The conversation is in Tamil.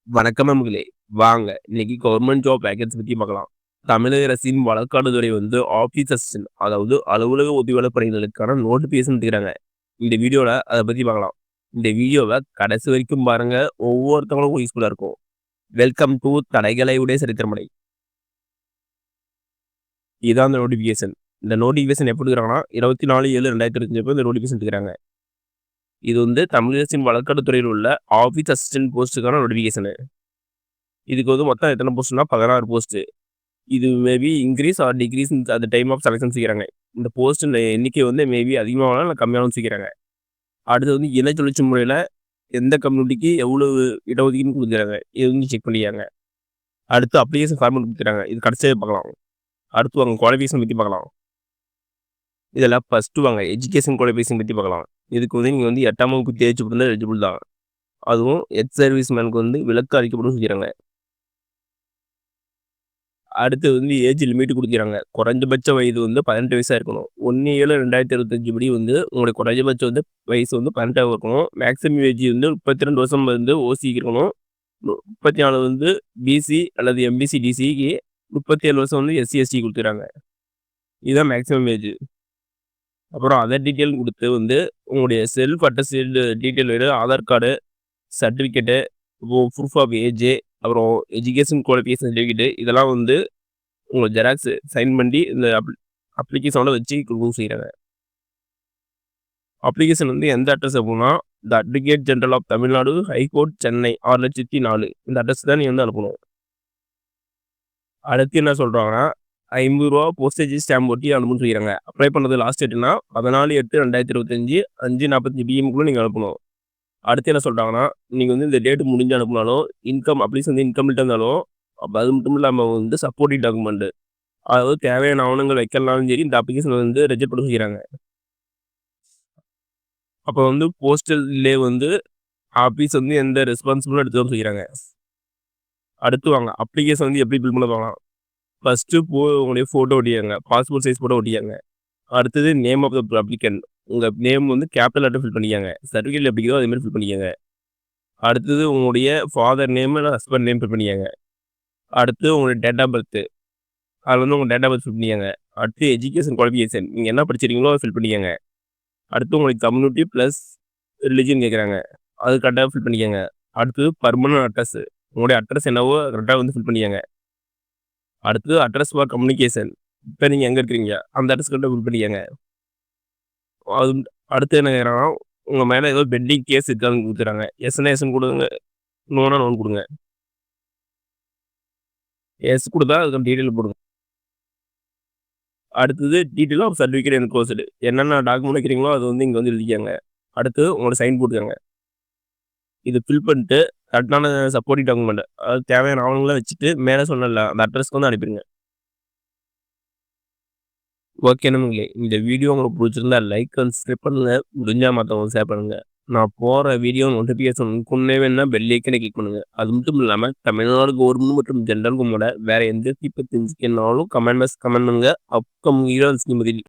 வணக்கம் நண்பர்களே! வாங்க இன்னைக்கு கவர்மெண்ட் ஜாப் வேகன்சி பத்தி பார்க்கலாம். தமிழக அரசின் வழக்காடு துறை வந்து ஆஃபீஸ் அசிஸ்டன்ட் அதாவது அலுவலக உதவியாளர் பணிகளுக்கான நோட்டிஃபிகேஷன் விட்டுருக்காங்க. இந்த வீடியோல அத பத்தி பார்க்கலாம். இந்த வீடியோவ கடைசி வரைக்கும் பாருங்க. ஒவ்வொருத்தவங்களுக்கும் யூஸ்ஃபுல்லா இருக்கும். வெல்கம் டூ தடைகளை உடைய சரித்திரமடை. இதான் அந்த நோட்டிஃபிகேஷன். இந்த நோட்டிஃபிகேஷன் எப்ப விட்டுருக்காங்கன்னா 24/7/2025 இந்த நோட்டிஃபிகேஷன் விட்டுருக்காங்க. இது வந்து தமிழக அரசின் வழக்காடு துறையில் உள்ள ஆஃபீஸ் அசிஸ்டன்ட் போஸ்ட்டுக்கான நோட்டிஃபிகேஷனு. இதுக்கு வந்து மொத்தம் எத்தனை போஸ்ட்னா 16 போஸ்ட். இது maybe increase or decrease at the time of selection சொல்லிக்கிறாங்க. இந்த போஸ்ட் எண்ணிக்கை வந்து மேபி அதிகமாகலாம் இல்லை கம்மியாகவும் சொல்லிக்கிறாங்க. அடுத்து வந்து இன சுழற்சி முறையில் எந்த கம்யூனிட்டிக்கு எவ்வளவு இடஒதுக்கீடுன்னு கொடுக்குறாங்க. இது வந்து செக் பண்ணிக்கிறாங்க. அடுத்து அப்ளிகேஷன் ஃபார்மேட் கொடுத்துறாங்க. இது கடைசியாக பார்க்கலாம். அடுத்து வாங்க குவாலிஃபிகேஷன் பற்றி பார்க்கலாம். இதில் ஃபஸ்ட்டு வாங்க எஜுகேஷன் குவாலிஃபிகேஷன் பற்றி பார்க்கலாம். இதுக்கு வந்து நீங்கள் வந்து 8ஆம் வகுப்பு தேர்ச்சி பெற்றிருந்தா எலிஜிபிள் தான். அதுவும் எக்ஸ் சர்வீஸ் மேனுக்கு வந்து விலக்கு அளிக்கப்படும் சொல்லிக்கிறாங்க. அடுத்து வந்து ஏஜ் லிமிட் கொடுக்குறாங்க. குறைஞ்சபட்ச வயது வந்து 18 வயசாக இருக்கணும். 1/7/2025 படி வந்து உங்களுடைய குறைஞ்சபட்ச வந்து வயசு வந்து 18 இருக்கணும். மேக்ஸிமம் ஏஜ் வந்து 32 வருஷம் வந்து ஓசிக்கு இருக்கணும். 34 வந்து பிசி அல்லது எம்பிசி டிசிக்கு, 37 வருஷம் வந்து எஸ்சி எஸ்டி கொடுத்துறாங்க. இதுதான் மேக்ஸிமம் ஏஜ். அப்புறம் அதர் டீட்டெயில் கொடுத்து வந்து உங்களுடைய செல்ஃப் அட்டஸ்டட் டீட்டெயில் வேறு Aadhaar card, certificate, proof of age, அப்புறம் எஜுகேஷன் குவாலிஃபிகேஷன் சர்டிஃபிகேட்டு இதெல்லாம் வந்து உங்கள் ஜெராக்ஸ் சைன் பண்ணி இந்த அப்ளிகேஷனோட வச்சு கொடுக்க செய்கிறாங்க. அப்ளிகேஷன் வந்து எந்த அட்ரஸ் அப்படின்னா the advocate general of Tamil Nadu high court Chennai 6,04,000 இந்த அட்ரஸ் தான் நீ வந்து அனுப்பணும். அடுத்து என்ன சொல்கிறாங்கன்னா 50 ரூபா போஸ்டேஜ் ஸ்டாம்ப் ஒட்டி அனுப்புன்னு சொல்லிக்கிறாங்க. அப்ளை பண்ணது லாஸ்ட் டேட்னா 14/8/2025 5:45 PM நீங்கள் அனுப்பணும். அடுத்து என்ன சொல்கிறாங்கன்னா நீங்கள் வந்து இந்த டேட்டு முடிஞ்சு அனுப்பினாலும் இன்கம் அப்ளிகேஷன் வந்து இன்கம்ப்ளீட்டாக இருந்தாலும் அது மட்டும் இல்லாமல் வந்து சப்போர்ட்டிவ் டாக்குமெண்ட் அதாவது தேவையான ஆவணங்கள் வைக்கலனாலும் சரி இந்த அப்ளிகேஷன் வந்து ரிஜெக்ட் பண்ண சொல்லிக்கிறாங்க. அப்போ வந்து போஸ்டல்லே வந்து ஆஃபீஸ் வந்து எந்த ரெஸ்பான்சிபிளும் எடுத்துக்க சொல்லிக்கிறாங்க. அடுத்து வாங்க அப்ளிகேஷன் வந்து எப்படி ஃபில் பண்ண பார்க்கலாம். ஃபஸ்ட்டு உங்களுடைய ஃபோட்டோ ஒட்டியாங்க, பாஸ்போர்ட் சைஸ் ஃபோட்டோ ஒட்டியாங்க. அடுத்தது நேம் ஆஃப் த அப்ளிகன் உங்கள் நேம் வந்து கேபிட்டல் லெட்டர் ஃபில் பண்ணிக்காங்க. சர்டிஃபிகேட் எப்படி இருக்கோ அதேமாதிரி ஃபில் பண்ணிக்கோங்க. அடுத்தது உங்களுடைய ஃபாதர் நேம் இல்லை ஹஸ்பண்ட் நேம் ஃபில் பண்ணிக்கோங்க. அடுத்து உங்களுடைய டேட் ஆஃப் பர்த்து அதில் வந்து உங்கள் டேட் ஆஃப் பர்த் ஃபில் பண்ணிக்கோங்க. அடுத்து எஜுகேஷன் குவாலிஃபிகேஷன் நீங்கள் என்ன படிச்சிருக்கீங்களோ அதை ஃபில் பண்ணிக்கோங்க. அடுத்து உங்களுக்கு கம்யூனிட்டி ப்ளஸ் ரிலிஜன் கேட்குறாங்க, அது கரெக்டாக ஃபில் பண்ணிக்கோங்க. அடுத்தது பர்மனன்ட் அட்ரஸ் உங்களுடைய அட்ரஸ் என்னவோ கரெக்டாக வந்து ஃபில் பண்ணிக்கோங்க. அடுத்தது அட்ரஸ் ஃபார் கம்யூனிகேஷன் இப்போ நீங்கள் எங்கே இருக்கிறீங்க அந்த அட்ரஸ் கரெக்டாக ஃபில் பண்ணிக்கோங்க. அது அடுத்து என்ன கேட்குறாங்கன்னா உங்கள் மேலே ஏதோ பெண்டிங் கேஸ் இருக்கான்னு கொடுத்துறாங்க. எஸ்னா எஸ்ன்னு கொடுங்க, நோனா நோன் கொடுங்க. எஸ் கொடுத்தா அதுக்கு டீட்டெயில் போடுங்க. அடுத்தது டீட்டெயில் ஆஃப் சர்டிஃபிகேட் அண்ட் கோர்ஸ்டு என்னென்ன டாக்குமெண்ட் வைக்கிறீங்களோ அது வந்து இங்கே வந்து எழுதிக்காங்க. அடுத்து உங்களோட சைன் போட்டுக்கோங்க. இது ஃபில் பண்ணிட்டு கரெக்டான சப்போர்ட்டிவ் டாக்குமெண்ட் அதாவது தேவையான ஆவணங்களை வச்சுட்டு மேலே சொன்னல அந்த அட்ரஸ்க்கு வந்து அனுப்பிடுங்க. ஓகே நண்பர்களே, இந்த வீடியோ உங்களுக்கு பிடிச்சிருந்தா லைக் அண்ட் சப்ஸ்கிரைப் பண்ணுங்க. முடிஞ்சால் மற்றவங்க ஷேர் பண்ணுங்க. நான் போகிற வீடியோ நோட்டிஃபிகேஷன் முன்னே வேணா பெல் ஐக்கனை கிளிக் பண்ணுங்க. அது மட்டும் இல்லாமல் தமிழ்நாடு கவர்மெண்ட் மற்றும் ஜென்ரல் கவர்மெண்ட் வேற எந்த பற்றி தெரிஞ்சுக்கனாலும் கமெண்ட் பண்ணுங்க. Upcoming video